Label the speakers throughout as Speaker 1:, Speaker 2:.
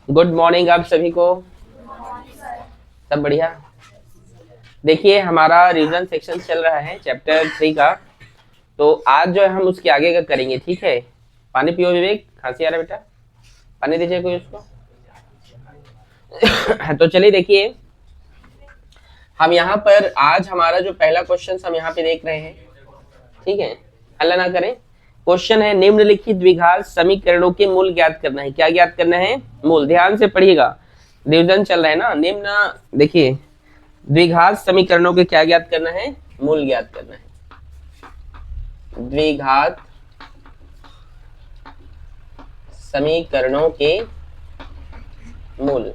Speaker 1: Good morning आप सभी को। सब बढ़िया। देखिए हमारा रिवीजन सेक्शन चल रहा है चैप्टर 3 का। तो आज जो है हम उसके आगे का करेंगे, ठीक है। पानी पियो विवेक, खांसी आ रहा है बेटा, पानी दीजिए कोई उसको। तो चलिए देखिए, हम यहाँ पर आज हमारा जो पहला क्वेश्चन हम यहाँ पे देख रहे हैं, ठीक है। हल्ला ना करें। क्वेश्चन है निम्नलिखित द्विघात समीकरणों के मूल ज्ञात करना है। क्या ज्ञात करना है? मूल। ध्यान से पढ़िएगा, डिवीजन चल रहा है ना। निम्न देखिए, द्विघात समीकरणों के क्या ज्ञात करना है? मूल ज्ञात करना है। द्विघात समीकरणों के मूल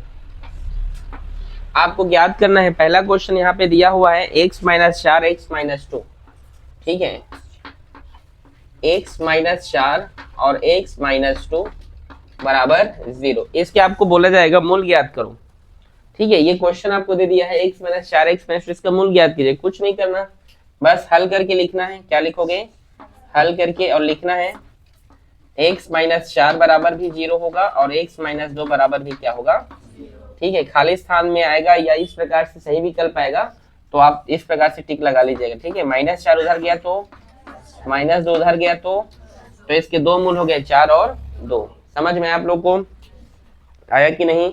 Speaker 1: आपको ज्ञात करना है। पहला क्वेश्चन यहाँ पे दिया हुआ है x माइनस 4 x माइनस 2, ठीक है। x माइनस 4 और x माइनस 2 बराबर 0। इसके आपको बोला जाएगा मूल ज्ञात करो, ठीक है। ये क्वेश्चन आपको दे दिया है x माइनस 4 x माइनस 2, इसका मूल ज्ञात कीजिए। कुछ नहीं करना, बस हल करके लिखना है। क्या लिखोगे? हल करके और लिखना है x माइनस 4 बराबर भी 0 होगा और x माइनस 2 बराबर भी क्या होगा? ठीक है। खाली स्थान में आएगा या इस प्रकार से सही विकल्प आएगा तो आप इस प्रकार से टिक लगा लीजिएगा, ठीक है। माइनस 4 उधर गया तो माइनस 2 उधर गया तो इसके दो मूल हो गए 4 और 2। समझ में आप लोग को आया कि नहीं?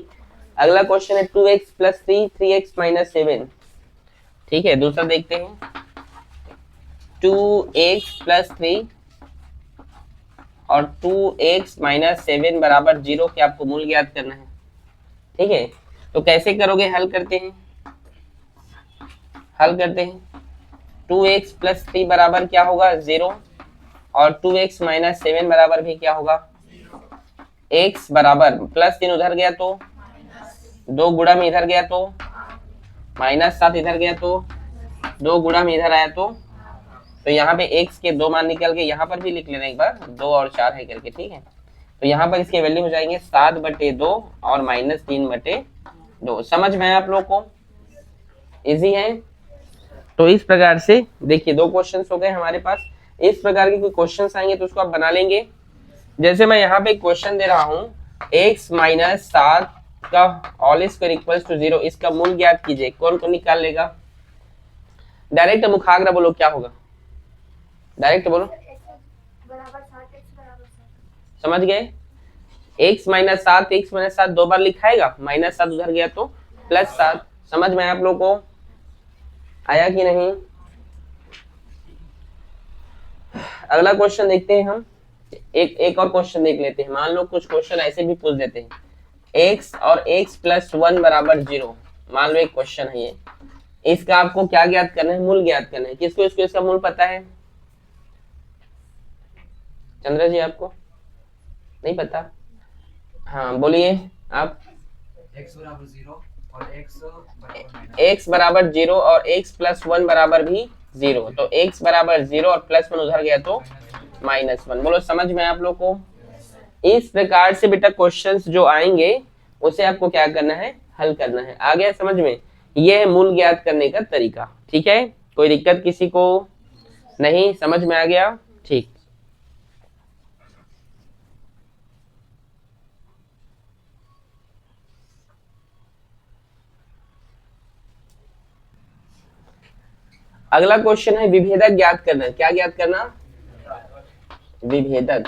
Speaker 1: अगला क्वेश्चन है 2x प्लस 3 3x माइनस 7, ठीक है। दूसरा देखते हैं 2x प्लस 3 और 2x माइनस 7 बराबर 0 के आपको मूल ज्ञात करना है, ठीक है। तो कैसे करोगे? हल करते हैं। हल करते हैं 2x प्लस 3 बराबर क्या होगा? 0 और 2x माइनस 7 बराबर भी क्या होगा? x बराबर प्लस 3 उधर गया तो 2 गुणा में इधर गया तो माइनस 7 इधर गया तो 2 गुणा में इधर आया तो यहाँ पे x के दो मान निकल के यहाँ पर भी लिख लेना एक बार, 2 और 4 है करके, ठीक है। तो यहाँ पर इसके वैल्यू हो जाएंगे 7/2 और माइनस 3/2। समझ में आया आप लोग को? इजी है। तो इस प्रकार से देखिए दो क्वेश्चंस हो गए हमारे पास। इस प्रकार के कोई क्वेश्चंस आएंगे तो उसको आप बना लेंगे। जैसे मैं यहाँ पे क्वेश्चन दे रहा हूँ x माइनस 7 का ऑल स्क्वायर इक्वल्स टू 0, इसका मूल ज्ञात कीजिए। कौन को निकाल लेगा? डायरेक्ट मुखाग्र बोलो, क्या होगा? डायरेक्ट बोलो। समझ गए? x माइनस 7 x माइनस 7 दो बार लिखाएगा, माइनस 7 उधर गया तो प्लस 7। समझ में आप लोग को आया कि नहीं? अगला क्वेश्चन देखते हैं हम। एक और क्वेश्चन देख लेते हैं। मान लो कुछ क्वेश्चन ऐसे भी पूछ देते हैं x और x प्लस 1 बराबर 0। मान लो एक क्वेश्चन है ये, इसका आपको क्या ज्ञात करना है? मूल ज्ञात करना है। किसको इसको इसका मूल पता है? चंद्र जी आपको नहीं पता? हाँ बोलिए आप।
Speaker 2: x बराबर 0 और
Speaker 1: x बराबर 0 और x प्लस 1 बराबर भी 0। तो x बराबर 0 और प्लस 1 उधर गया तो माइनस 1। बोलो समझ में आप लोग को? इस प्रकार से बेटा क्वेश्चंस जो आएंगे उसे आपको क्या करना है? हल करना है। आ गया समझ में? यह है मूल ज्ञात करने का तरीका, ठीक है। कोई दिक्कत किसी को नहीं? समझ में आ गया? ठीक। अगला क्वेश्चन है विभेदक ज्ञात करना। क्या ज्ञात करना? विभेदक।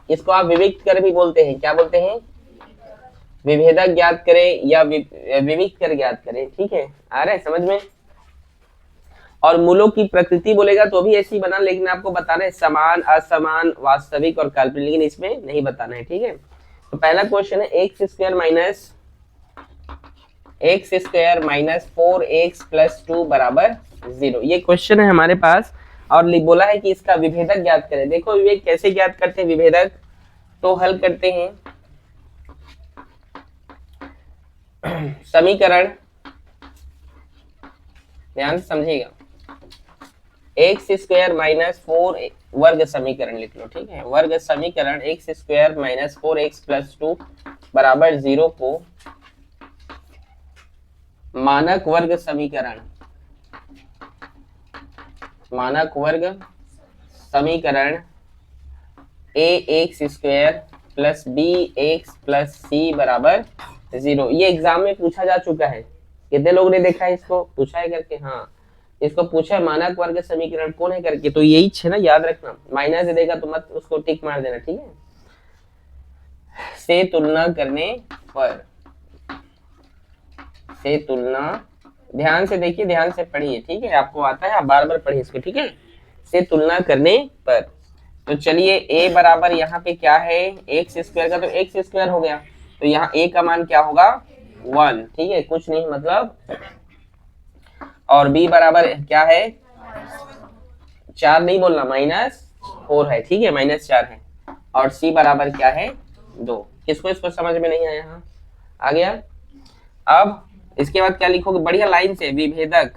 Speaker 1: इसको आप विविक्त कर भी बोलते हैं। क्या बोलते हैं? विभेदक ज्ञात करें या विविक्त कर ज्ञात करें, ठीक है। आ रहा है समझ में? और मूलों की प्रकृति बोलेगा तो भी ऐसी बना, लेकिन आपको बताना है समान असमान वास्तविक और काल्पनिक, लेकिन इसमें नहीं बताना है, ठीक है। तो पहला क्वेश्चन है x square minus 4x plus 2 बराबर 0। ये क्वेश्चन है हमारे पास और बोला है कि इसका विभेदक ज्ञात करें। देखो विवेक कैसे ज्ञात करते हैं विभेदक? तो हल करते हैं समीकरण, ध्यान से समझिएगा। एक्स स्क्वायर माइनस 4 वर्ग समीकरण लिख लो, ठीक है। वर्ग समीकरण x square minus 4x plus 2 बराबर 0 को मानक वर्ग समीकरण, मानक वर्ग समीकरण a x square plus b x plus c बराबर 0। ये एग्जाम में पूछा जा चुका है, कितने लोगों ने देखा है इसको, पूछा है करके? हाँ, इसको पूछा है मानक वर्ग समीकरण कौन है करके, तो यही है ना, याद रखना। माइनस दे देगा तो मत उसको टिक मार देना, ठीक है। से तुलना करने पर, से तुलना, ध्यान से देखिए, ध्यान से पढ़िए, ठीक है, आपको आता है, आप बार बार पढ़िए इसको, ठीक है। से तुलना करने पर, तो चलिए a बराबर यहाँ पे क्या है, एक्स स्क्वायर का, तो एक्स स्क्वायर हो गया, तो यहाँ a का मान क्या होगा, 1, ठीक है, कुछ नहीं मतलब। और b बराबर क्या है, 4 नहीं बोलना, -4 है, ठीक है, -4 है। और c बराबर क्या है, 2। किसको इसको समझ में नहीं आया, यहाँ आ गया। अब इसके बाद क्या लिखोगे, बढ़िया लाइन से, विभेदक,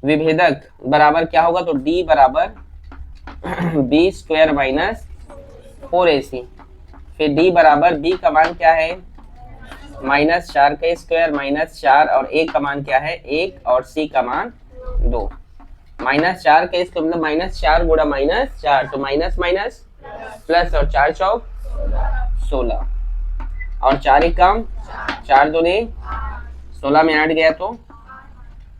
Speaker 1: विभेदक बराबर क्या होगा, तो d बराबर b स्क्वायर माइनस 4ac, फिर d बराबर b का मान क्या है, -4 का स्क्वायर -4, और a का मान क्या है, 1, और c का मान 2। -4 का स्क्वायर मतलब -4 गुणा -4, तो माइनस माइनस प्लस, और 4 चौक 16, और 4 एक कम, 4 दूनी 16 में 8 गया। तो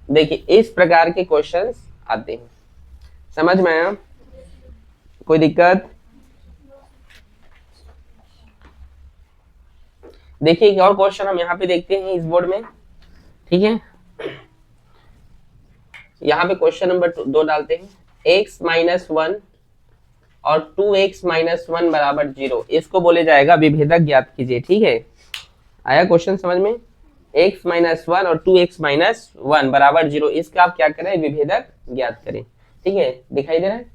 Speaker 1: देखिए इस प्रकार के क्वेश्चंस आते हैं, समझ में आया, कोई दिक्कत? देखिए एक और क्वेश्चन हम यहाँ पे देखते हैं इस बोर्ड में, ठीक है। यहाँ पे क्वेश्चन नंबर 2 डालते हैं, x-1 और 2x-1 बराबर 0, इसको बोले जाएगा विभेदक ज्ञात कीजिए, ठीक है। आया क्वेश्चन समझ में, x-1 और 2x-1 बराबर 0, इसका आप क्या करें, विभेदक ज्ञात करें, ठीक है। दिखाई दे रहा है,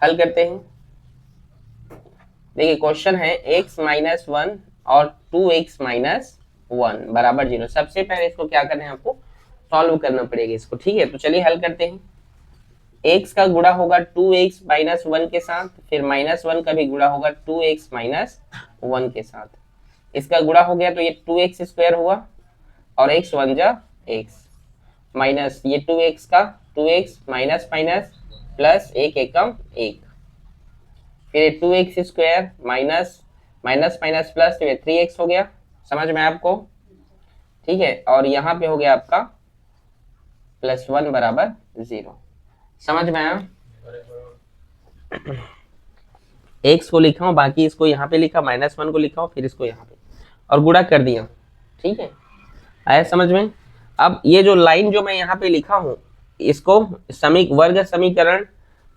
Speaker 1: हल करते हैं। देखिए क्वेश्चन है x-1 और 2x-1 बराबर 0। सबसे पहले इसको क्या करना है, आपको सॉल्व करना पड़ेगा इसको, ठीक है। तो चलिए हल करते हैं। x का गुणा होगा 2x-1 के साथ, फिर -1 का भी गुणा होगा 2x-1 के साथ, इसका गुणा हो गया तो ये 2x स्क्वायर हुआ, और x 1 जा x, माइनस ये 2x का 2x माइनस माइनस प्लस 1 एकम 1, फिर 2x square minus minus minus plus, तो ये 3x हो गया, समझ में आपको, ठीक है। और यहाँ पे हो गया आपका +1 बराबर 0, समझ में आया। x को लिखा हूँ, बाकी इसको यहाँ पे लिखा, -1 को लिखा हूँ, फिर इसको यहाँ पे और गुणा कर दिया, ठीक है। आया समझ में। अब ये जो लाइन जो मैं यहाँ पे लिखा हूँ, इसको वर्ग समीकरण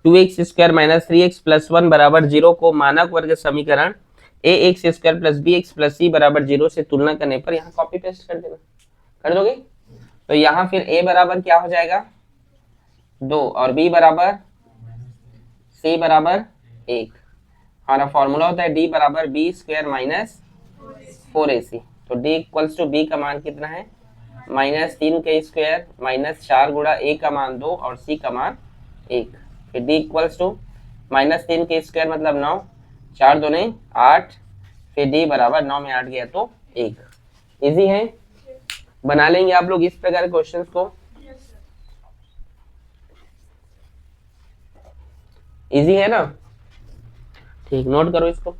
Speaker 1: 2x square minus 3x plus 1 बराबर 0 को मानक वर्ग समीकरण ax square plus bx plus c बराबर 0 से तुलना करने पर यहाँ कॉपी पेस्ट कर देना, कर दोगे। तो यहाँ फिर a बराबर क्या हो जाएगा, 2, और b बराबर c बराबर 1। हमारा फॉर्मूला होता है d बराबर b स्क्वायर माइनस 4ac, तो d इक्वल्स टू b का मान कितना है, -3 का स्क्वायर -4 गुणा a का मान 2 और c का मान 1, फिर d इक्वल्स टू -3 का स्क्वायर मतलब 9, 4 दूनी 8, फिर d बराबर 9 में 8 गया तो 1। इजी है, बना लेंगे आप लोग इस प्रकार के क्वेश्चंस को, इजी है ना, ठीक, नोट करो इसको।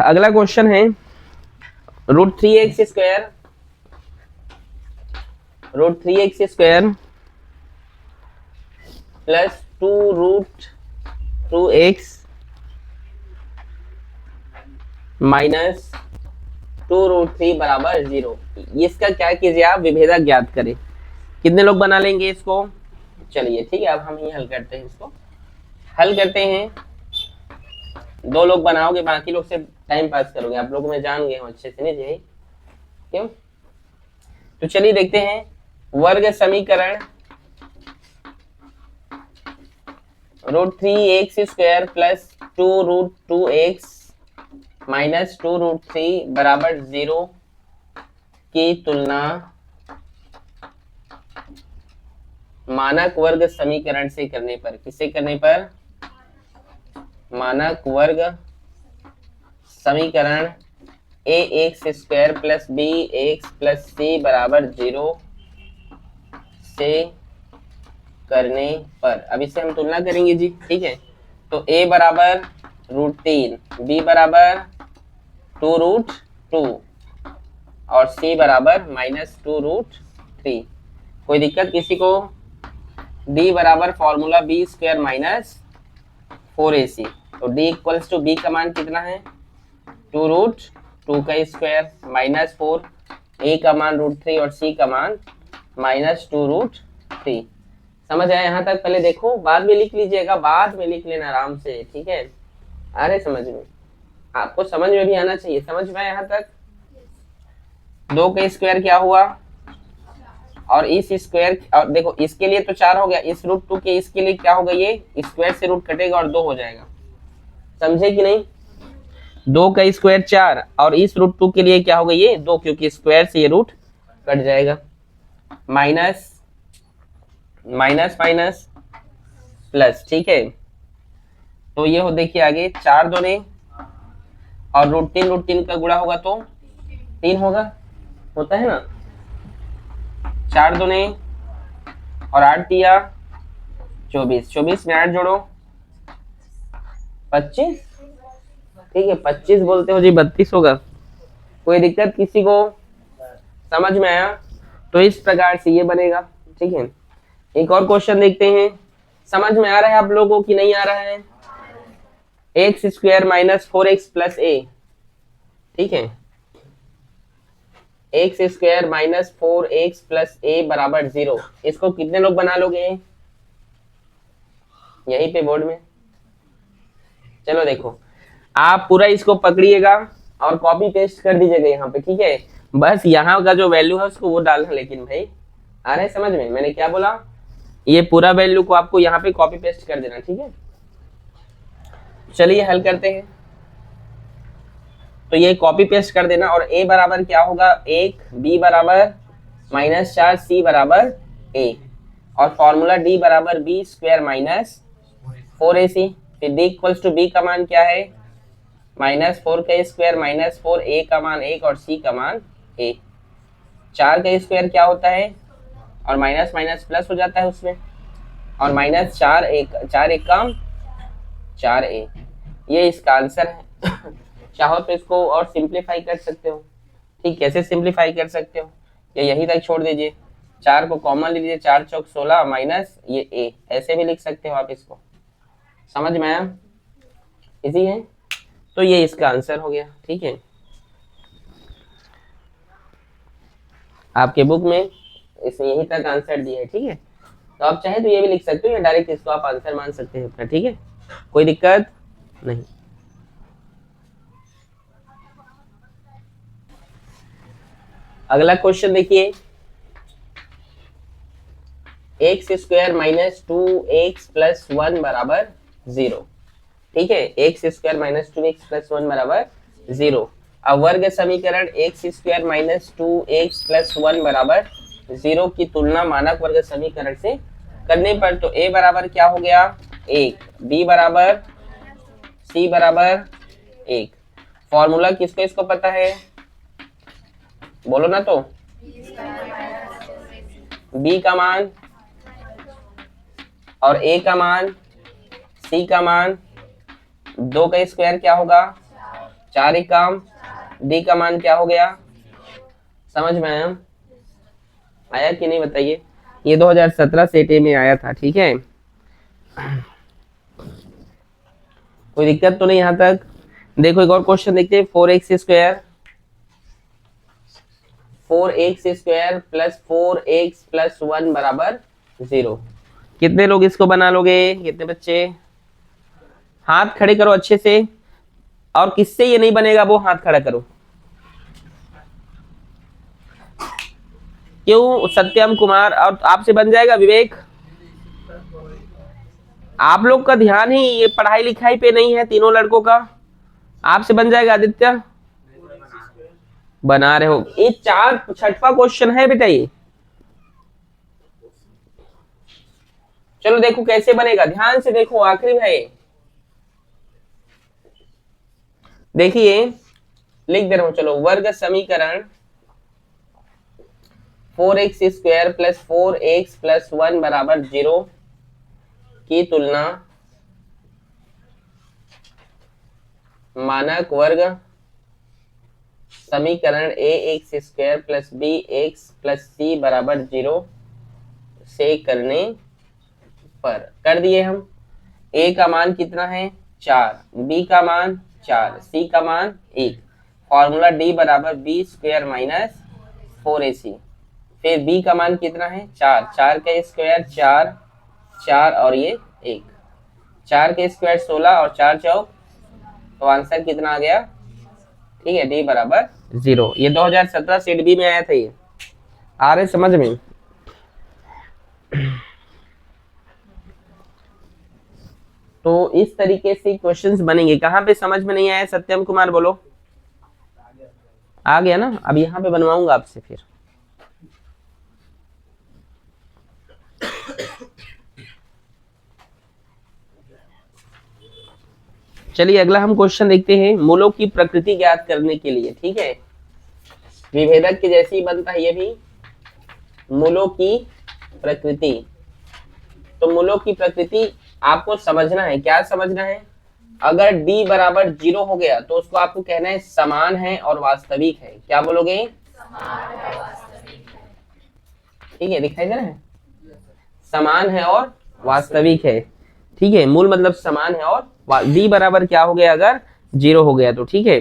Speaker 1: अगला क्वेश्चन है √3x square, √3x square plus 2√2x minus 2√3 बराबर 0। इसका क्या कीजिए आप, विभेदक ज्ञात करें। कितने लोग बना लेंगे इसको, चलिए ठीक है, अब हम ही हल करते हैं इसको, हल करते हैं। 2 लोग बनाओगे, बाकी लोग से टाइम पास करोगे, आप लोग मैं जान गए हूँ अच्छे से, नहीं जी क्यों। तो चलिए देखते हैं, वर्ग समीकरण √3x square plus 2√2x minus 2√3 बराबर 0 की तुलना मानक वर्ग समीकरण से करने पर, किससे करने पर, मानक वर्ग समीकरण a x square plus b x plus c बराबर 0 से करने पर, अब इससे हम तुलना करेंगे जी, ठीक है। तो a बराबर √3, b बराबर 2√2 और c बराबर -2√3। कोई दिक्कत किसी को? d बराबर formula b square minus 4ac। तो d इक्वल्स टू b का मान कितना है? 2√2 का स्क्वायर माइनस 4, a का मान √3 और c का मान -2√3। समझ आया यहाँ तक? पहले देखो, बाद में लिख लीजिएगा, बाद में लिख लेना आराम से, ठीक है। अरे समझ में, आपको समझ में भी आना चाहिए। समझ में यहाँ तक? 2 का स्क्वायर क्या हुआ, और इस स्क्वायर, और देखो इसके लिए तो 4 हो गया, इस √2 के इसके लिए क्या होगा, ये स्क्वायर से रूट कटेगा और 2 हो जाएगा। समझे कि नहीं? 2 का स्क्वायर 4 और इस √2 के लिए क्या होगा, ये 2, क्योंकि स्क्वायर से ये रूट कट जाएगा। माइनस माइनस माइनस प्लस, ठीक है। तो ये हो, देखिए आगे 4 दूने और √3 का गुणा होगा तो 3 होगा, होता है ना। 4 दूने और 8 दिया 24, 24 में 8 जोड़ो 25, ठीक है। 25 बोलते हो जी, 32 होगा। कोई दिक्कत किसी को? समझ में आया? तो इस प्रकार से ये बनेगा, ठीक है। एक और क्वेश्चन देखते हैं। समझ में आ रहा है आप लोगों की नहीं आ रहा है? X square minus 4x plus a, ठीक है। X square minus 4x plus a बराबर 0। इसको कितने लोग बना लोगे यहीं पे बोर्ड में? चलो देखो, आप पूरा इसको पकड़िएगा और कॉपी पेस्ट कर दीजिएगा यहाँ पे, ठीक है। बस यहाँ का जो वैल्यू है उसको वो डालना, लेकिन भाई आ रहा है समझ में मैंने क्या बोला? ये पूरा वैल्यू को आपको यहाँ पे कॉपी पेस्ट कर देना, ठीक है। चलिए हल करते हैं। तो ये कॉपी पेस्ट कर देना, और a बराबर क्या होगा 1, b बराबर -4, c बराबर a, और फॉर्मूला d बराबर b स्क्वायर माइनस 4ac। फिर d इक्वल्स टू b का मान क्या है? -4 का स्क्वायर माइनस 4, a का मान 1 और c का मान a। 4 का स्क्वायर क्या होता है, और माइनस माइनस प्लस हो जाता है उसमें, और -4 एक कम 4a। ये इसका आंसर है। चाहो तो इसको और सिंप्लीफाई कर सकते हो, ठीक। कैसे सिंप्लीफाई कर सकते हो, ये यहीं तक छोड़ दीजिए, 4 को कॉमन ले लीजिए, 4 चौक 16 माइनस ये a, ऐसे भी लिख सकते हो आप इसको। समझ में आया? इजी है। तो ये इसका आंसर हो गया, ठीक है। आपके बुक में इसने यहीं तक आंसर दिया है, ठीक है। तो आप चाहे तो ये भी लिख सकते हो, या डायरेक्ट इसको आप आंसर मान सकते हैं अपना, ठीक है। कोई दिक्कत नहीं। अगला क्वेश्चन देखिए, x square minus 2x plus 1 बराबर 0, ठीक है। X square minus 2x plus 1 बराबर 0। अब वर्ग समीकरण x square minus 2x plus 1 बराबर 0 की तुलना मानक वर्ग समीकरण से करने पर, तो a बराबर क्या हो गया 1, b बराबर c बराबर 1। फॉर्मूला किसको इसको पता है, बोलो ना। तो b का मान और a का मान, c का मान, 2 का स्क्वायर क्या होगा 4 एकम, d का मान क्या हो गया? समझ में आया? आया कि नहीं बताइए? ये 2017 सेटे में आया था, ठीक है। कोई दिक्कत तो नहीं यहाँ तक? देखो एक और क्वेश्चन देखते हैं। 4x square plus 4x plus 1 बराबर 0। कितने लोग इसको बना लोगे? कितने बच्चे? हाथ खड़े करो अच्छे से, और किससे ये नहीं बनेगा वो हाथ खड़ा करो। क्यों? सत्यम कुमार, और आपसे बन जाएगा विवेक? आप लोग का ध्यान ही ये पढ़ाई लिखाई पे नहीं है, तीनों लड़कों का। आपसे बन जाएगा आदित्य? बना रहे हो? ये 6वां क्वेश्चन है बेटा ये। चलो देखो कैसे बनेगा, ध्यान से देखो, आखिरी है। देखिए लिख दे रहा हूं, चलो वर्ग समीकरण 4x² प्लस 4x प्लस 1 बराबर 0 की तुलना मानक वर्ग समीकरण ax² plus bx plus c बराबर 0 से करने पर कर दिए हम। a का मान कितना है 4, b का मान 4, c का मान 1। फॉर्मूला d बराबर b² माइनस 4ac। फिर b का मान कितना है 4, 4 का स्क्वायर 4, 4 और ये 1, 4 के स्क्वायर 16 और 4 चौक, तो आंसर कितना आ गया, ठीक है, d बराबर 0। ये 2017 सेट बी में आया था, ये आ रहे समझ में। तो इस तरीके से क्वेश्चंस बनेंगे। कहाँ पे समझ में नहीं आया सत्यम कुमार बोलो? आ गया ना? अब यहाँ पे बनवाऊंगा आपसे फिर। चलिए अगला हम क्वेश्चन देखते हैं, मूलों की प्रकृति ज्ञात करने के लिए। ठीक है, विभेदक के जैसे ही बनता है ये भी, मूलों की प्रकृति। तो मूलों की प्रकृति आपको समझना है। क्या समझना है? अगर d बराबर 0 हो गया तो उसको आपको कहना है समान है और वास्तविक है। क्या बोलोगे? ठीक है, दिखाई दे रहा है, समान है और वास्तविक है। ठीक है, मूल मतलब समान है और d बराबर क्या हो गया अगर 0 हो गया तो। ठीक है,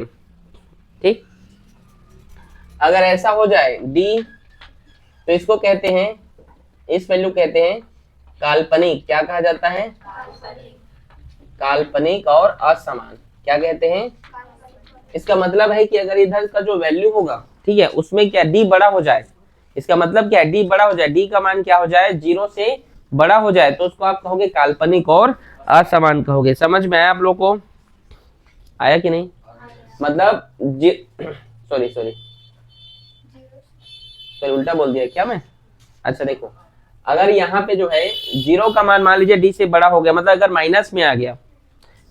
Speaker 1: ठीक, अगर ऐसा हो जाए d, तो इसको कहते हैं, इस वैल्यू कहते हैं काल्पनिक। क्या कहा जाता है? काल्पनिक और असमान। क्या कहते हैं? इसका मतलब है कि अगर इधर का जो वैल्यू होगा, ठीक है, उसमें क्या d बड़ा हो जाए, इसका मतलब क्या है, d बड़ा हो जाए, d का मान क्या हो जाए 0 से बड़ा हो जाए, तो उसको आप कहोगे काल्पनिक और असमान कहोगे। समझ में आया आप लोग को? आया कि नहीं? मतलब सॉरी उल्टा बोल दिया क्या मैं? अच्छा देखो, अगर यहाँ पे जो है 0 का मान मान लीजिए d से बड़ा हो गया, मतलब अगर माइनस में आ गया,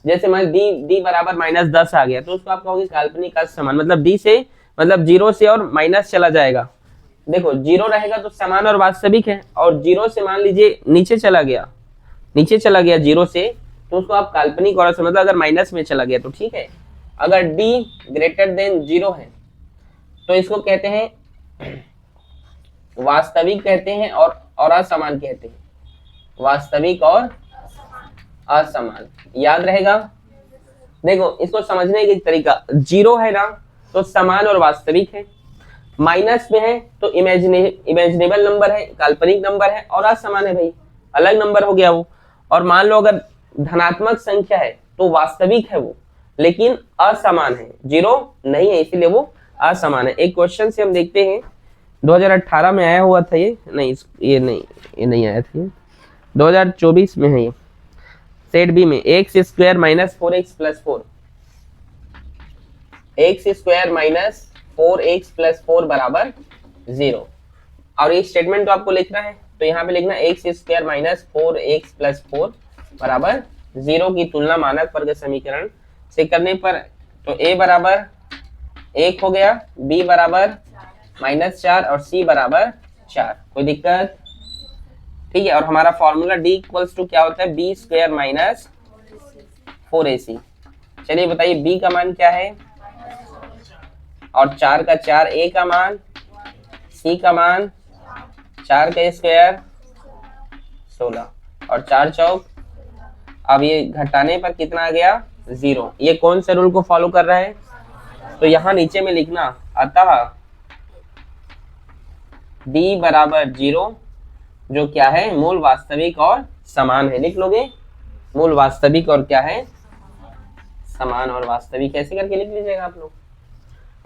Speaker 1: जैसे मान d बराबर -10 आ गया, तो उसको आप कहोगे काल्पनिक असमान। मतलब d से, मतलब 0 से और माइनस चला जाएगा। देखो 0 रहेगा तो समान और वास्तविक है, और 0 से मान लीजिए नीचे चला गया 0 से, तो उसको आप काल्पनिक और असमान, मतलब अगर माइनस में चला गया तो। ठीक है, अगर d ग्रेटर देन 0 है तो इसको कहते हैं वास्तविक कहते हैं, और असमान कहते हैं, वास्तविक और असमान। याद रहेगा? देखो इसको समझने का तरीका, 0 है ना तो समान और वास्तविक है, माइनस में है तो इमेजिनेबल नंबर है, काल्पनिक नंबर है, और असमान है भाई, अलग नंबर हो गया वो। और मान लो अगर धनात्मक संख्या है तो वास्तविक है वो, लेकिन असमान है, 0 नहीं है, इसीलिए वो असमान है। एक क्वेश्चन से हम देखते हैं, 2018 में आया हुआ था ये नहीं आया था, 2024 में है ये, सेट बी में। x² minus 4x plus 4, x² minus 4x plus 4 बराबर 0। और ये स्टेटमेंट तो आपको लिखना है, तो यहाँ पे लिखना x² माइनस 4x प्लस 4 बराबर 0 की तुलना मानक वर्ग समीकरण से करने पर, तो a बराबर 1 हो गया, b बराबर -4 और c बराबर 4। कोई दिक्कत? ठीक है, और हमारा फॉर्मूला d इक्वल्स टू क्या होता है, b² माइनस 4ac। चलिए बताइए b का मान क्या है, और 4 का 4, a का मान, c का मान 4 का स्क्वायर 16 और 4 चौक। अब ये घटाने पर कितना आ गया 0। ये कौन से रूल को फॉलो कर रहा है? तो यहाँ नीचे में लिखना, अतः d बराबर 0 जो क्या है, मूल वास्तविक और समान है। लिख लोगे, मूल वास्तविक और क्या है, समान और वास्तविक, ऐसे करके लिख लीजिएगा आप लोग।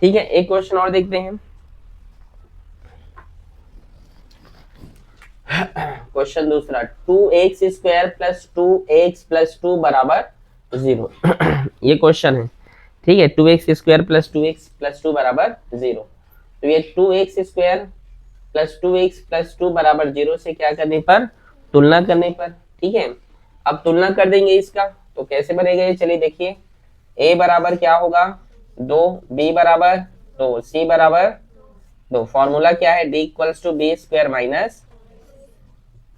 Speaker 1: ठीक है, एक क्वेश्चन और देखते हैं। क्वेश्चन दूसरा, 2x² प्लस 2x प्लस 2 बराबर 0। ये क्वेश्चन है, ठीक है, 2x² प्लस 2x प्लस 2 बराबर 0। तो ये 2x² प्लस 2x प्लस 2 बराबर 0 से क्या करने पर, तुलना करने पर। ठीक है, अब तुलना कर देंगे इसका, तो कैसे बनेगा ये, चलिए देखिए। ए बराबर क्या होगा 2, बी बराबर 2, सी बराबर 2। फॉर्मूला क्या है D equals to b square minus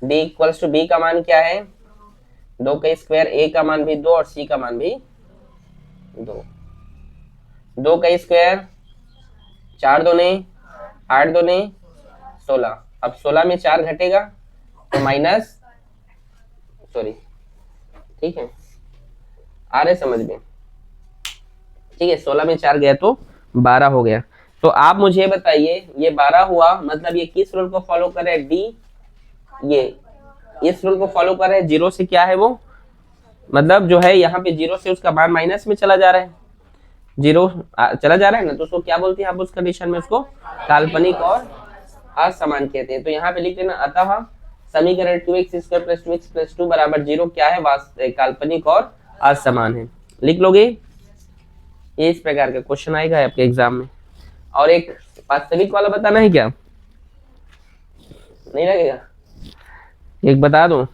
Speaker 1: D equals to b का मान क्या है 2 का स्क्वायर, ए का मान भी 2 और सी का मान भी 2। 2 का स्क्वायर 4 दूने 8 दूने 16। अब 16 में 4 घटेगा तो माइनस, सॉरी, ठीक है, आ रहे समझ में, ठीक है। 16 में 4 गया तो 12 हो गया। तो आप मुझे बताइए ये 12 हुआ, मतलब ये किस रूल को फॉलो कर रहा है डी, ये इस रूल को फॉलो कर रहा है। जीरो से क्या है वो, मतलब जो है यहाँ पे जीरो से उसका मान माइनस में चला जा रहा है, जीरो चला जा रहा है ना, तो उसको क्या बोलते हैं आप उस कंडीशन में, उसको काल्पनिक और असमान कहते हैं। तो यहाँ पे लिख लेना, अतः समीकरण 2x² + 2x + 2 बराबर 0 क्या है, काल्पनिक और असमान है। लिख लोगे, ये इस प्रकार का क्वेश्चन आएगा आपके एग्जाम में। और एक वास्तविक वाला बताना है क्या, नहीं लगेगा, एक बता दो।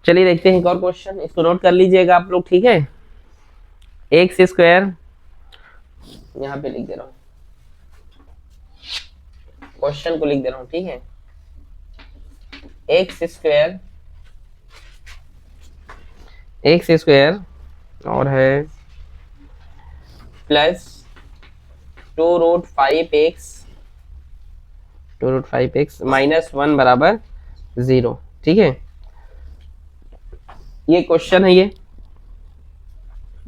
Speaker 1: चलिए देखते हैं एक और क्वेश्चन, इसको नोट कर लीजिएगा आप लोग, ठीक है। एक्स स्क्वायर, यहाँ पे लिख दे रहा हूँ, क्वेश्चन को लिख दे रहा हूँ, ठीक है। एक्स स्क्वायर और है प्लस 2√5x माइनस 1 बराबर 0, ठीक है। ये क्वेश्चन है ये,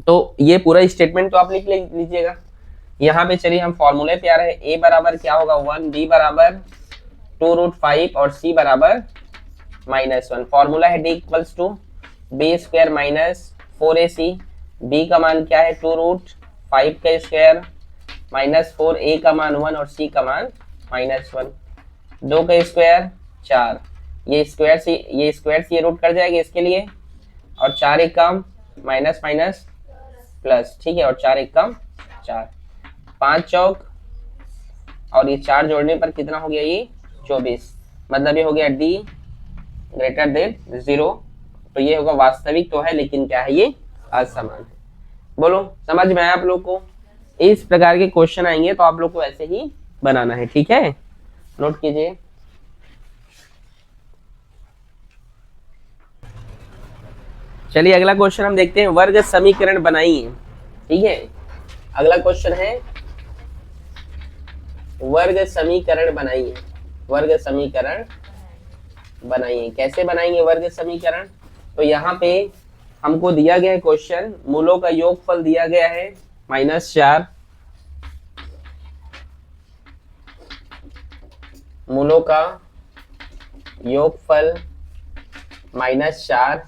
Speaker 1: तो ये पूरा स्टेटमेंट तो आप लिख लीजिएगा। यहाँ पे चलिए हम फॉर्मूले पे आ रहे हैं। ए बराबर क्या होगा 1, बी बराबर 2√5 और सी बराबर -1। फॉर्मूला है D equals to b square minus 4ac। B का मान क्या है 2√5 का स्क्वायर माइनस 4, ए का मान 1 और सी का मान -1। 2 का स्क्वायर 4, ये स्क्वायर से ये रूट कर जाएगा इसके लिए, और 4 एक कम माइनस माइनस प्लस, ठीक है, और 4 एक कम 4, 5 चौक, और ये 4 जोड़ने पर कितना हो गया ये 24, मतलब ये हो गया डी ग्रेटर देन 0। तो ये होगा वास्तविक तो है, लेकिन क्या है ये असमान है। बोलो समझ में आया आप लोग को। इस प्रकार के क्वेश्चन आएंगे तो आप लोग को ऐसे ही बनाना है, ठीक है, नोट कीजिए। चलिए अगला क्वेश्चन हम देखते हैं, वर्ग समीकरण बनाइए, ठीक है। अगला क्वेश्चन है वर्ग समीकरण बनाइए। वर्ग समीकरण बनाइए, कैसे बनाएंगे वर्ग समीकरण। तो यहाँ पे हमको दिया गया है क्वेश्चन, मूलों का योगफल दिया गया है -4, मूलों का योगफल -4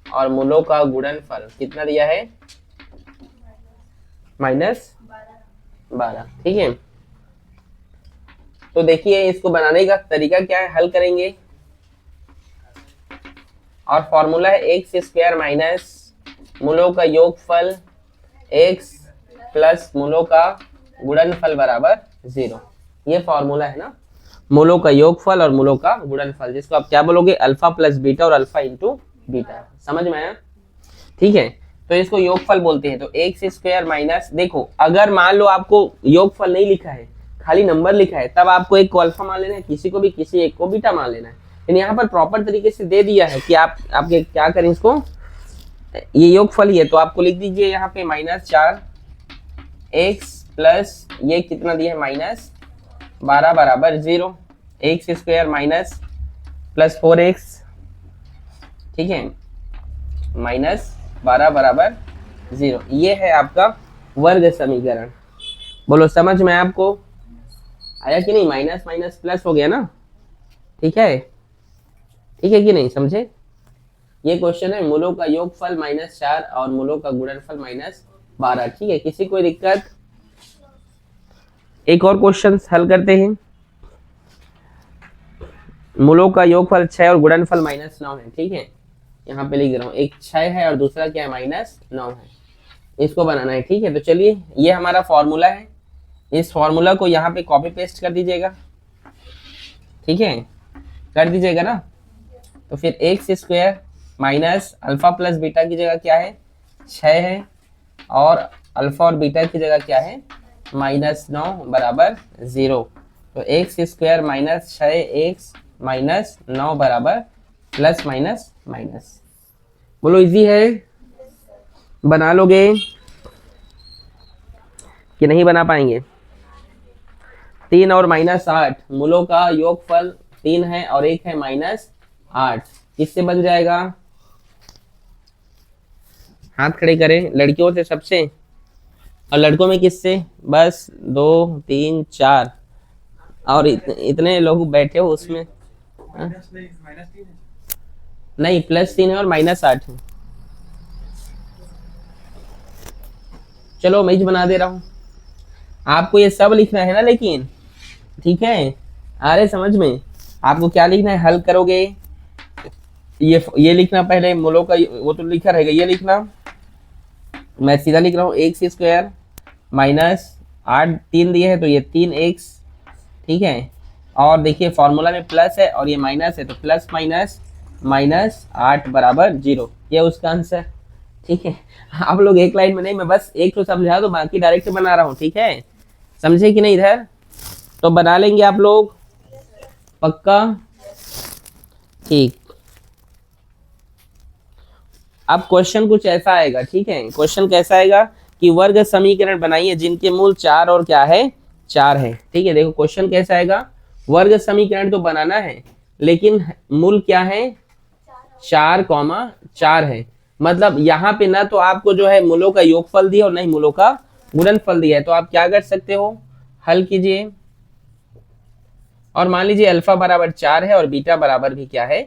Speaker 1: और मूलों का गुणनफल कितना दिया है -12, ठीक है। तो देखिए इसको बनाने का तरीका क्या है, हल करेंगे, और फॉर्मूला है एक्स स्क्वायर माइनस मूलों का योगफल x प्लस मूलों का गुणनफल बराबर 0। ये फॉर्मूला है ना, मूलों का योगफल और मूलों का गुणनफल, जिसको आप क्या बोलोगे अल्फा प्लस बीटा और अल्फा इंटू बीटा। समझ में आया, ठीक है। तो इसको योगफल बोलते हैं। तो एक्स स्क्वायर माइनस, देखो अगर मान लो आपको योगफल नहीं लिखा है, खाली नंबर लिखा है, तब आपको एक को अल्फा मान लेना है, किसी को भी किसी एक को बीटा मान लेना है। लेकिन यहाँ पर प्रॉपर तरीके से दे दिया है कि आप आपके क्या करें, इसको ये योगफल ही है तो आपको लिख दीजिए यहाँ पे -4 एक्स प्लस ये कितना दिया है -12 बराबर 0। X square minus plus 4x, ठीक है, -12 बराबर 0। ये है आपका वर्ग समीकरण। बोलो समझ में आपको आया कि नहीं, माइनस माइनस प्लस हो गया ना, ठीक है, ठीक है कि नहीं, समझे। ये क्वेश्चन है मूलों का योगफल -4 और मूलों का गुणनफल -12, ठीक है। किसी कोई दिक्कत। एक और क्वेश्चन हल करते हैं। मूलों का योगफल 6 और गुणनफल -9 है, ठीक है। यहाँ पे लिख रहा हूँ, एक 6 है और दूसरा क्या है -9 है। इसको बनाना है, ठीक है। तो चलिए ये हमारा फॉर्मूला है, इस फॉर्मूला को यहाँ पे कॉपी पेस्ट कर दीजिएगा, ठीक है, कर दीजिएगा ना। तो फिर x square minus alpha plus beta की जगह क्या है 6 है, और अल्फा और बीटा की जगह क्या है -9 बराबर 0। तो x square minus 6x minus 9 बराबर प्लस माइनस माइनस। बोलो इजी है, बना लोगे कि नहीं बना पाएंगे? 3 और -8 मूलों का योगफल 3 है और 1 है -8, किससे बन जाएगा? हाथ खड़े करें लड़कियों से सबसे, और लड़कों में किससे? बस 2 3 4 और इतने लोग बैठे हो उसमें। नहीं +3 है और -8 है। चलो मैं बना दे रहा हूं, आपको ये सब लिखना है ना, लेकिन ठीक है। अरे समझ में, आपको क्या लिखना है, हल करोगे ये लिखना पहले, मूलों का वो तो लिखा रहेगा, ये लिखना। मैं सीधा लिख रहा हूँ एक्स स्क्वायर -8 3 दिए है तो ये 3x, ठीक है। और देखिए फॉर्मूला में प्लस है और ये माइनस है, तो प्लस माइनस -8 बराबर 0, ये उसका आंसर, ठीक है। आप लोग एक लाइन में नहीं, मैं बस एक तो समझा दो, बाकी डायरेक्ट बना रहा हूँ, ठीक है, समझे कि नहीं? इधर तो बना लेंगे आप लोग पक्का, ठीक। अब क्वेश्चन कुछ ऐसा आएगा, ठीक है। क्वेश्चन कैसा आएगा कि वर्ग समीकरण बनाइए जिनके मूल 4 और क्या है 4 है, ठीक है। देखो क्वेश्चन कैसा आएगा, वर्ग समीकरण तो बनाना है लेकिन मूल क्या है 4,4 है। मतलब यहाँ पे ना तो आपको जो है मूलों का योगफल दिया और नहीं मूलों का गुणनफल दिया है, तो आप क्या कर सकते हो, हल कीजिए। और मान लीजिए अल्फा बराबर 4 है और बीटा बराबर भी क्या है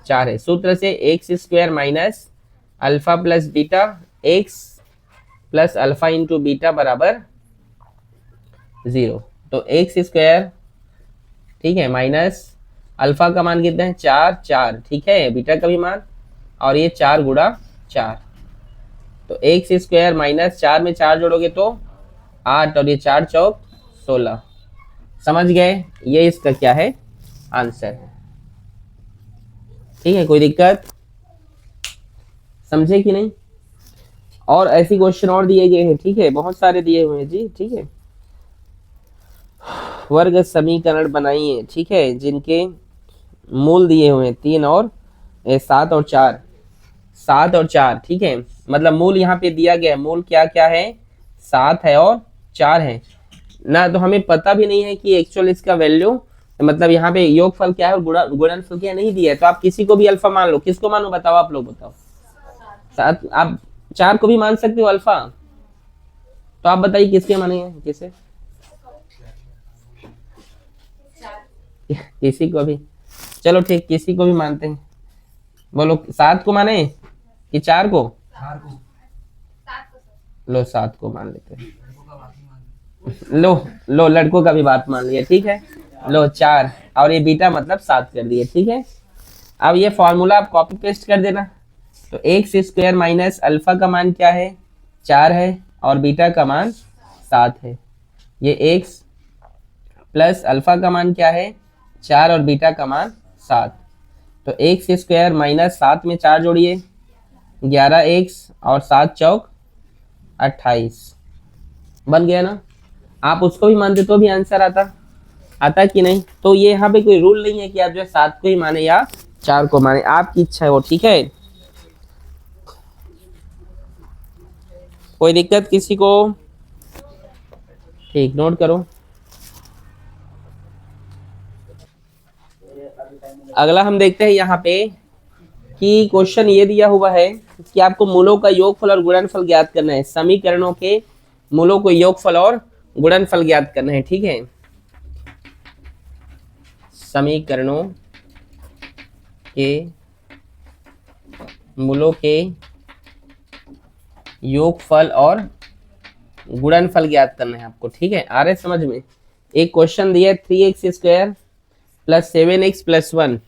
Speaker 1: 4 है। सूत्र से x square minus alpha plus beta x plus alpha into beta बराबर 0। तो एक्स स्क्वायर, ठीक है, माइनस अल्फा का मान कितना है 4, ठीक है, बीटा का भी मान, और ये 4 गुणा 4। तो एक्स स्क्वायर माइनस 4 में 4 जोड़ोगे तो 8 और ये 4 चौक 16। समझ गए? ये इसका क्या है आंसर है, ठीक है। कोई दिक्कत, समझे कि नहीं? और ऐसी क्वेश्चन और दिए गए हैं, ठीक है, बहुत सारे दिए हुए हैं जी, ठीक है। वर्ग समीकरण बनाइए, ठीक है, जिनके मूल दिए हुए हैं 3 और 7 और 4, 7 और 4, ठीक है। मतलब मूल यहाँ पे दिया गया है, मूल क्या क्या है 7 है और 4 है ना, तो हमें पता भी नहीं है कि एक्चुअल इसका वैल्यू, मतलब यहाँ पे योगफल क्या है और गुणनफल क्या नहीं दिया है। तो आप किसी को भी अल्फा मान लो, किसको मानो बताओ, आप लोग बताओ। 7, आप 4 को भी मान सकते हो अल्फा, तो आप बताइए किसके मानेंगे, किसे? किसी को भी, चलो ठीक, किसी को भी मानते हैं। बोलो 7 को माने कि 4 को?
Speaker 2: 4 को।
Speaker 1: लो 7 को मान लेते हैं। लो लड़कों का भी बात मान लिया, ठीक है। लो 4 और ये बीटा मतलब 7 कर दिए, ठीक है। अब ये फॉर्मूला आप कॉपी पेस्ट कर देना। तो एक्स स्क्वायर माइनस अल्फा का मान क्या है 4 है और बीटा का मान 7 है। ये एक्स प्लस अल्फा का मान क्या है 4 और बीटा का मान 7। तो एक्स स्क्वायर माइनस 7 में 4 जोड़िए 11x और 7 चौक 28, बन गया ना। आप उसको भी मानते तो भी आंसर आता कि नहीं? तो ये यहाँ पे कोई रूल नहीं है कि आप जो है 7 को ही माने या 4 को माने, आपकी इच्छा है वो, ठीक है। कोई दिक्कत किसी को? ठीक, नोट करो। अगला हम देखते हैं यहाँ पे कि क्वेश्चन ये दिया हुआ है कि आपको मूलों का योगफल और गुणनफल ज्ञात करना है। समीकरणों के मूलों को योगफल और गुणनफल ज्ञात करना है, ठीक है। समीकरणों के मूलों के योगफल और गुणनफल ज्ञात करना है आपको, ठीक है। आ रहे समझ में? एक क्वेश्चन दिया है 3x square plus 7x plus 1,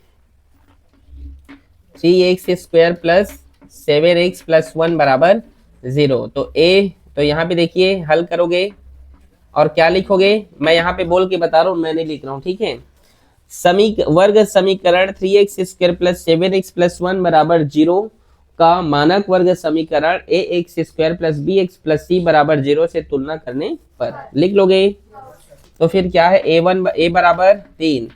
Speaker 1: 3x square plus 7x plus 1 बराबर 0। तो ए, तो यहाँ पे देखिए हल करोगे और क्या लिखोगे, मैं यहाँ पे बोल के बता रहा हूँ, मैं नहीं लिख रहा हूँ, ठीक है। वर्ग समीकरण 3x square plus 7x plus 1 बराबर 0 का मानक वर्ग समीकरण ax square plus bx plus c बराबर 0 से तुलना करने पर लिख लोगे। तो फिर क्या है, a बराबर 3,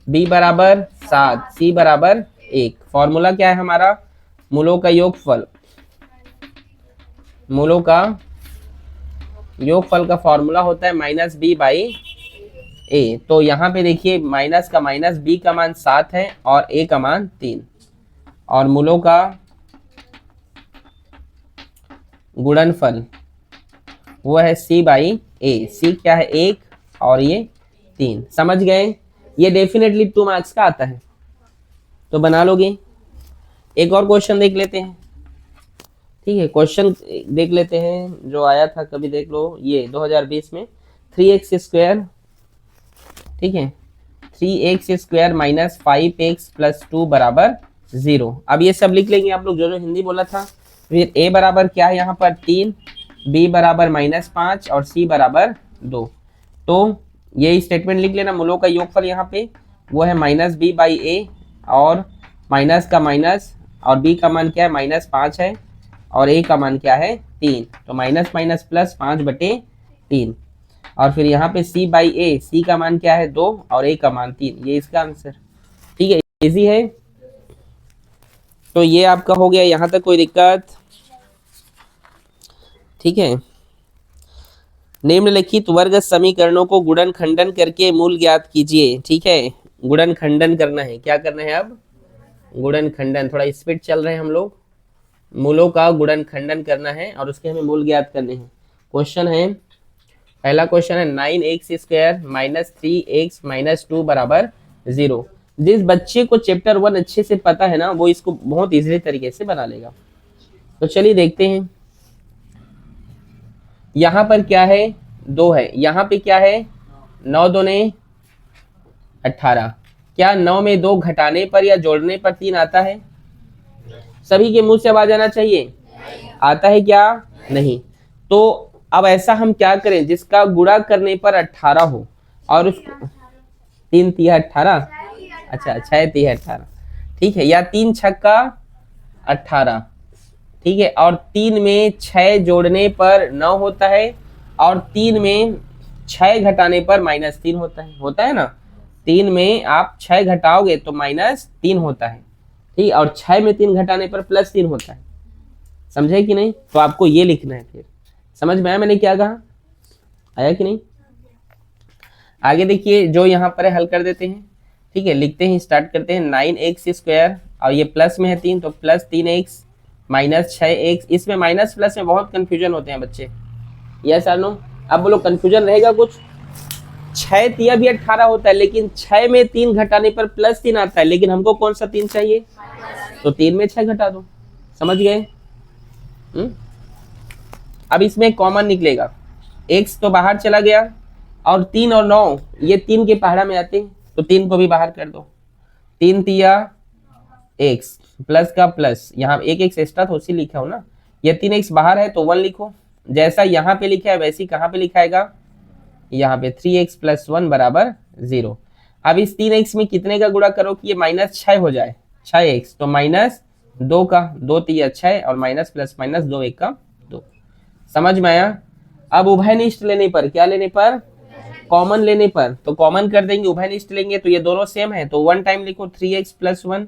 Speaker 1: b बराबर 7, c बराबर 1। फॉर्मूला क्या है हमारा, मूलों का योगफल। मूलों का योगफल का फॉर्मूला होता है माइनस बी बाई ए। तो यहाँ पे देखिए माइनस का माइनस, बी का मान 7 है और ए का मान 3, और मूलों का गुणनफल वो है सी बाई ए। सी क्या है, 1 और ये 3। समझ गए, ये डेफिनेटली 2 मार्क्स का आता है, तो बना लोगे। एक और क्वेश्चन देख लेते हैं, ठीक है। क्वेश्चन देख लेते हैं जो आया था, कभी देख लो, ये 2020 में 3x स्क्वायर, ठीक है, 3x square minus 5x plus 2 बराबर 0। अब ये सब लिख लेंगे आप लोग जो जो हिंदी बोला था। फिर a बराबर क्या है यहाँ पर 3, b बराबर -5 और c बराबर 2। तो ये स्टेटमेंट लिख लेना। मूलों का योगफल यहाँ पे वो है माइनस बी बाई ए, और माइनस का माइनस, और b का मान क्या है -5 है, और a का मान क्या है 3। तो माइनस माइनस प्लस 5/3, और फिर यहाँ पे c बाई ए, c का मान क्या है 2 और a का मान 3। ये इसका आंसर, ठीक है, इजी है। तो ये आपका हो गया, यहाँ तक कोई दिक्कत, ठीक है। निम्नलिखित वर्ग समीकरणों को गुणन खंडन करके मूल ज्ञात कीजिए, ठीक है। गुणन खंडन करना है, क्या करना है अब, गुणन खंडन। थोड़ा स्पीड चल रहे हैं हम लोग। मूलों का गुणन खंडन करना है और उसके हमें मूल ज्ञात करने हैं। क्वेश्चन है, पहला क्वेश्चन है 9x square minus 3x minus 2 बराबर 0। जिस बच्चे को चैप्टर 1 अच्छे से पता है ना, वो इसको बहुत इजीली तरीके से बना लेगा। तो चलिए देखते हैं। यहाँ पर क्या है, 2 है, यहाँ पे क्या है 9 दूने 18। क्या 9 में 2 घटाने पर या जोड़ने पर 3 आता है? सभी के मुंह से आवाज आना चाहिए, आता है क्या, नहीं। तो अब ऐसा हम क्या करें, जिसका गुणा करने पर 18 हो और उसको 3 तिया 18, अच्छा 6 तिया 18, ठीक है, या 3 छक्का 18, ठीक है, और 3 में 6 जोड़ने पर 9 होता है, और 3 में 6 घटाने पर -3 होता है ना। 3 में आप 6 घटाओगे तो -3 होता है, ठीक, और 6 में 3 घटाने पर +3 होता है। समझे कि नहीं? तो आपको ये लिखना है। फिर समझ में आया मैंने क्या कहा, आया कि नहीं? आगे देखिए, जो यहाँ पर हल कर देते हैं, ठीक है, लिखते हैं, स्टार्ट करते हैं। 9x स्क्वायर, और ये प्लस में है 3, तो प्लस 3x माइनस 6x। इसमें माइनस प्लस में बहुत कंफ्यूजन होते हैं बच्चे, यस और नो। अब बोलो कंफ्यूजन रहेगा कुछ। 6 तिया भी 18 होता है, लेकिन 6 में 3 घटाने पर +3 आता है, लेकिन हमको कौन सा 3 चाहिए, तो 3 में 6 घटा दो। समझ गए? अब इसमें कॉमन निकलेगा, x तो बाहर चला गया, और 3 और 9 ये 3 के पहाड़ा में आते हैं, तो 3 को भी बाहर कर दो। 3 तिया x प्लस का प्लस, यहाँ एक एक्स एक्स्ट्रा तो उसी लिखा हो ना, ये 3x बाहर है तो 1 लिखो। जैसा यहाँ पे लिखा है वैसे ही कहाँ पे लिखाएगा, यहाँ पे 3x प्लस 1 बराबर 0। अब इस 3x में कितने का गुणा करो कि ये -6 हो जाए, 6x, तो -2 का 2 तिया 6, और माइनस प्लस माइनस 2 1 का 2। समझ में आया? अब उभयनिष्ठ लेने पर, क्या लेने पर, कॉमन लेने पर, तो कॉमन कर देंगे, उभयनिष्ठ लेंगे तो ये दोनों सेम है, तो 1 टाइम लिखो 3x प्लस 1,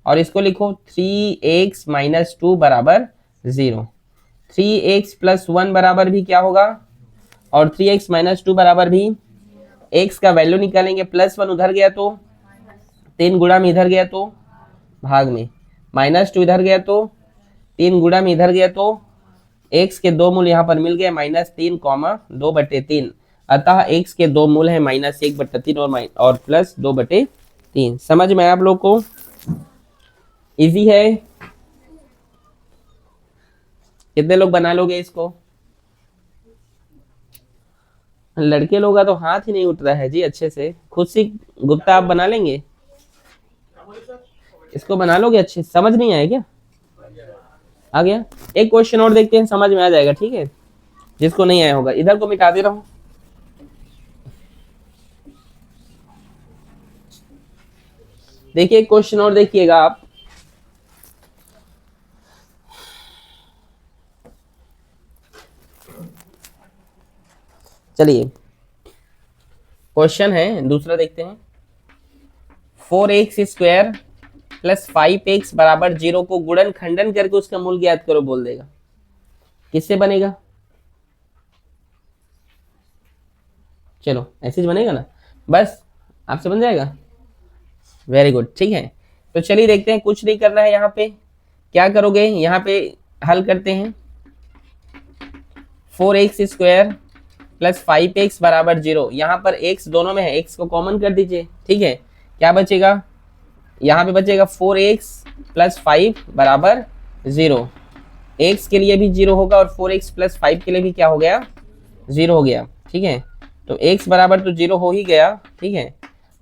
Speaker 1: और इसको लिखो 3x माइनस 2 बराबर 0। 3x प्लस 1 बराबर भी क्या होगा, और 3x माइनस 2 बराबर भी, x का वैल्यू निकालेंगे, +1 उधर गया तो 3 गुणा में इधर गया तो भाग में, -2 इधर गया तो 3 गुणा में इधर गया तो x के 2 मूल यहाँ पर मिल गए, -3, 2/3। अतः x के 2 मूल है -1/3 और +2/3। समझ में आया आप लोग को? इजी है। कितने लोग बना लोगे इसको? लड़के लोग का तो हाथ ही नहीं उठ रहा है जी अच्छे से। खुद से गुप्ता आप बना लेंगे इसको, बना लोगे अच्छे? समझ नहीं आया क्या? आ गया। एक क्वेश्चन और देखते हैं, समझ में आ जाएगा, ठीक है। जिसको नहीं आया होगा इधर को मिटा दे रहा हूं। देखिए क्वेश्चन और देखिएगा आप। चलिए क्वेश्चन है दूसरा देखते हैं। 4x स्क्वायर प्लस 5x बराबर 0 को गुणन खंडन करके उसका मूल ज्ञात करो बोल देगा। किससे बनेगा? चलो ऐसे ही बनेगा ना, बस आपसे बन जाएगा। वेरी गुड, ठीक है। तो चलिए देखते हैं, कुछ नहीं करना है यहाँ पे। क्या करोगे यहाँ पे, हल करते हैं। 4x स्क्वायर प्लस 5x बराबर 0, यहाँ पर x दोनों में है, x को कॉमन कर दीजिए, ठीक है। क्या बचेगा? यहाँ पे बचेगा 4x प्लस 5 बराबर 0। x के लिए भी 0 होगा और 4x प्लस 5 के लिए भी क्या हो गया? 0 हो गया, ठीक है। तो x बराबर तो 0 हो ही गया, ठीक है।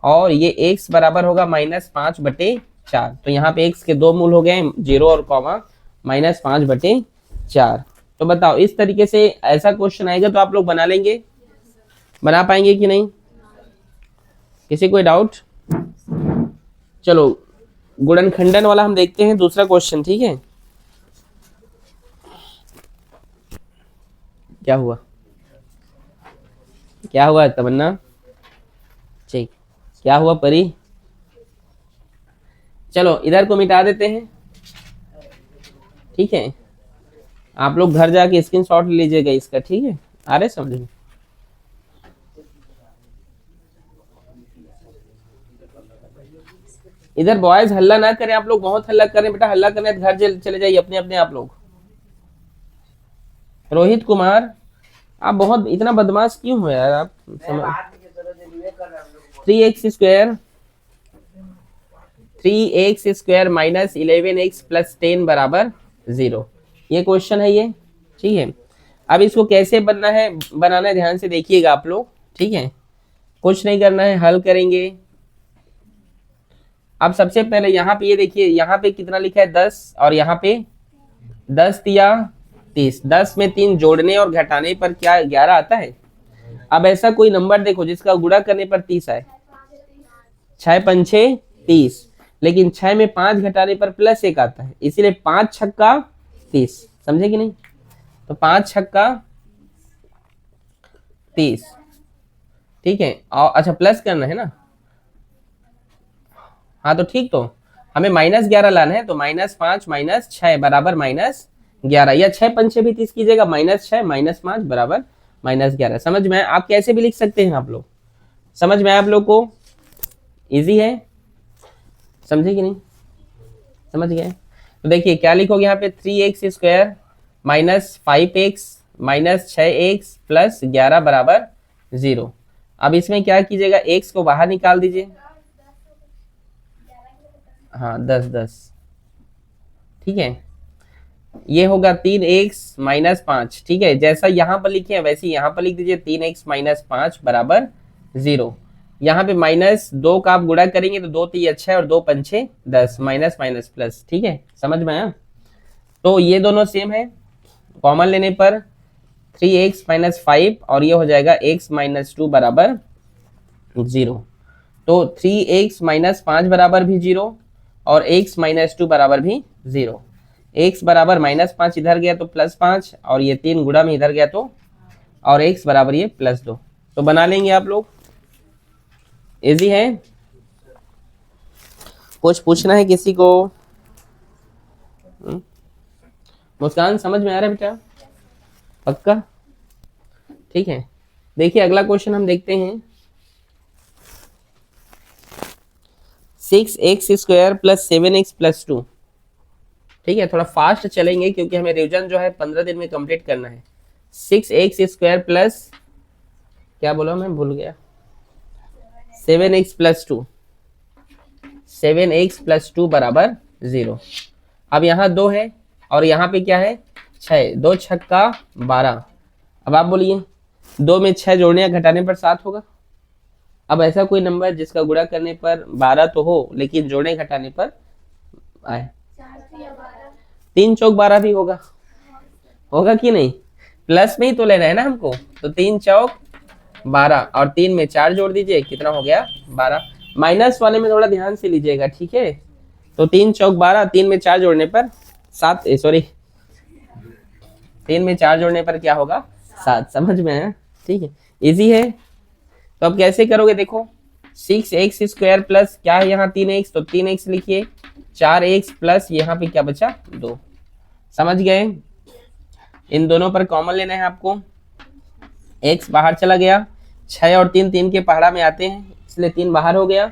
Speaker 1: और ये x बराबर होगा -5/4। तो यहाँ पे x के दो मूल हो गए, 0 और कॉमा -5/4। तो बताओ इस तरीके से ऐसा क्वेश्चन आएगा तो आप लोग बना लेंगे, बना पाएंगे कि नहीं? किसी कोई डाउट? चलो गुणनखंडन वाला हम देखते हैं दूसरा क्वेश्चन, ठीक है। क्या हुआ, क्या हुआ तमन्ना? ठीक, क्या हुआ परी? चलो इधर को मिटा देते हैं, ठीक है। आप लोग घर जाके स्क्रीनशॉट ले लीजिएगा इसका, ठीक है। आ रहे समझ में? इधर बॉयज हल्ला ना करें, आप लोग बहुत हल्ला कर रहे हैं बेटा। हल्ला करने घर चले जाइए अपने अपने आप लोग। रोहित कुमार, आप बहुत इतना बदमाश क्यों हो यार आप? 3x square minus 11x plus 10 बराबर 0, ये क्वेश्चन है ये, ठीक है। अब इसको कैसे बनना है, बनाना है, ध्यान से देखिएगा आप लोग, ठीक है। कुछ नहीं करना है, हल करेंगे। अब सबसे पहले यहाँ पे ये देखिए, यहाँ पे कितना लिखा है 10 और यहाँ पे 10 या 30। 10 में 3 जोड़ने और घटाने पर क्या 11 आता है? अब ऐसा कोई नंबर देखो जिसका गुणा करने पर 30 आए। 6 पंछे 30, लेकिन 6 में 5 घटाने पर +1 आता है, इसीलिए 5 छक्का 30, समझे कि नहीं? तो 5 छक्का 30, ठीक है। और अच्छा प्लस करना है ना, हाँ तो ठीक। तो हमें -11 लाना है, तो -5 -6 बराबर -11, या 6 पंचे भी 30 कीजिएगा, -6 -5 बराबर -11। समझ में? आप कैसे भी लिख सकते हैं, आप लोग समझ में? आप लोग को इजी है, समझे कि नहीं? समझ गए? तो देखिए क्या लिखोगे यहाँ पे, 3x square minus 5x minus 6x plus 11 बराबर 0। अब इसमें क्या कीजिएगा, x को बाहर निकाल दीजिए। हाँ 10, ठीक है। ये होगा 3x माइनस 5, ठीक है। जैसा यहाँ पर लिखे हैं वैसे यहाँ पर लिख दीजिए, 3x माइनस 5 बराबर 0। यहाँ पे -2 का आप गुणा करेंगे तो 2 3 6 और 2 पंछे 10, माइनस माइनस प्लस, ठीक है। समझ में आया? तो ये दोनों सेम है, कॉमन लेने पर 3x माइनस 5 और ये हो जाएगा x माइनस 2 बराबर 0। तो 3x माइनस 5 बराबर भी 0 और x माइनस 2 बराबर भी 0। x बराबर -5 इधर गया तो +5, और ये 3 गुणा में इधर गया तो, और x बराबर ये +2। तो बना लेंगे आप लोग, इजी है। कुछ पूछना है किसी को? मुस्कान समझ में आ रहा है बेटा? पक्का? ठीक है। देखिए अगला क्वेश्चन हम देखते हैं। 6x square plus 7x plus 2, ठीक है। थोड़ा फास्ट चलेंगे क्योंकि हमें रिवीजन जो है 15 दिन में कंप्लीट करना है। 6x स्क्वायर प्लस, क्या बोला मैं भूल गया, 7x प्लस 2, 7x प्लस 2 बराबर 0। अब यहाँ 2 है और यहाँ पे क्या है 6, 2 छक्का 12। अब आप बोलिए 2 में 6 जोड़ने या घटाने पर 7 होगा। अब ऐसा कोई नंबर जिसका गुणा करने पर 12 तो हो लेकिन जोड़ने घटाने पर आए, 3 चौक 12 भी होगा, होगा कि नहीं? प्लस में ही तो लेना है ना हमको, तो 3 चौक 12 और 3 में 4 जोड़ दीजिए, कितना हो गया 12। माइनस वाले में थोड़ा ध्यान से लीजिएगा, ठीक है? तो 3 चौक 12, 3 में 4 जोड़ने पर 7, सॉरी 3 में 4 जोड़ने पर क्या होगा 7, समझ में है? ठीक है, इजी है। तो अब कैसे करोगे देखो, 6x स्क्वायर प्लस क्या है यहाँ 3x, तो 3x लिखिए, 4x प्लस यहाँ पे क्या बचा 2, समझ गए? इन दोनों पर कॉमन लेना है आपको, x बाहर चला गया, 6 और 3 3 के पहाड़ा में आते हैं, इसलिए 3 बाहर हो गया,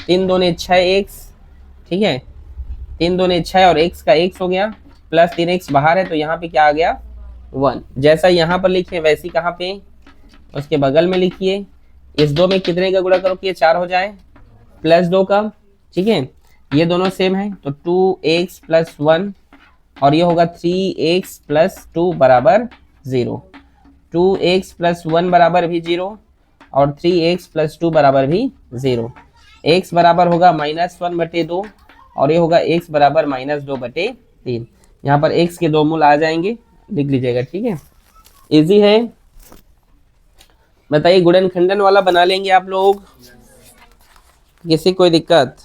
Speaker 1: 3 दूने 6x, ठीक है, 3 दूने 6 और x का x हो गया, प्लस 3x बाहर है तो यहाँ पे क्या आ गया 1। जैसा यहाँ पर लिखे वैसे कहाँ पे उसके बगल में लिखिए, इस 2 में कितने का गुणा करो कि ये 4 हो जाए, प्लस 2 का, ठीक है, ये दोनों सेम है तो 2x प्लस 1 और ये होगा 3x प्लस 2 बराबर 0, 2x प्लस 1 बराबर भी 0 और 3x प्लस 2 बराबर भी 0। x बराबर होगा -1/2 और ये होगा x बराबर -2/3। यहाँ पर x के 2 मूल आ जाएंगे, लिख लीजिएगा, ठीक है? इजी है। बताइए गुणनखंडन वाला बना लेंगे आप लोग, किसी कोई दिक्कत?